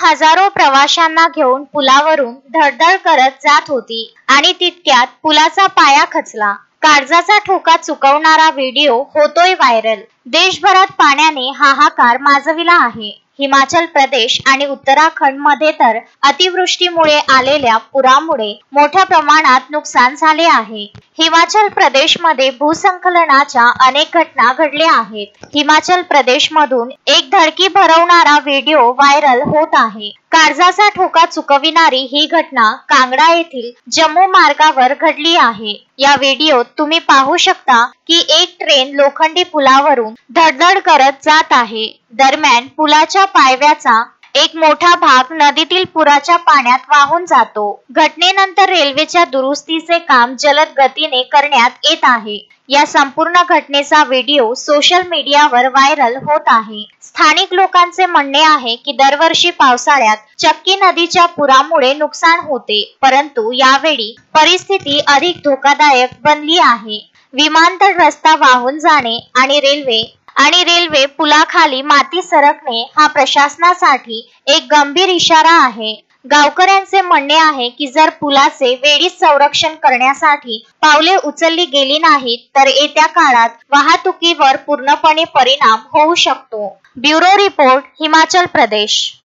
हजारो प्रवाशांना घेऊन पुलावरून धडधड करत जात होती आणि तितक्यात पुलाचा पाया खचला. काळजाचा ठोका चुकवणारा व्हिडिओ होतोय व्हायरल. देशभरात पाण्याने हाहाकार माजविला आहे. हिमाचल प्रदेश आणि उत्तराखंड मध्ये तर अतिवृष्टीमुळे आलेल्या पुरामुळे मोठ्या प्रमाणात नुकसान झाले आहे. हिमाचल प्रदेशमध्ये भूस्खलनाच्या अनेक घटना घडल्या आहेत. हिमाचल प्रदेशमधून एक धडकी भरवणारा व्हिडिओ व्हायरल होत आहे. काळजाचा ठोका चुकविणारी ही घटना कांगडा येथील जम्मू मार्गावर घडली आहे. या व्हिडिओत तुम्ही पाहू शकता की एक ट्रेन लोखंडी पुलावरून धडधड करत जात आहे. दरम्यान पुलाच्या पायव्याचा एक मोठा भाग नदीतील पुराच्या पाण्यात वाहून जातो. घटनेनंतर रेल्वेच्या दुरुस्तीचे काम जलद गतीने करण्यात येत आहे. या संपूर्ण घटनेचा व्हिडिओ सोशल मीडियावर व्हायरल होत आहे. स्थानिक लोकांचे म्हणणे आहे की दरवर्षी पावसाळ्यात चक्की नदीच्या पुरामुळे नुकसान होते, परंतु यावेळी परिस्थिती अधिक धोकादायक बनली आहे. विमानतळ, रस्ता वाहून जाणे आणि रेल्वे पुलाखाली माती सरकणे हा प्रशासनासाठी एक गंभीर इशारा आहे. गावकऱ्यांचे म्हणणे आहे की जर पुलाचे वेळीच संरक्षण करण्यासाठी पावले उचलली गेली नाहीत तर येत्या काळात वाहतुकीवर पूर्णपणे परिणाम होऊ शकतो. Bureau report, Himachal Pradesh.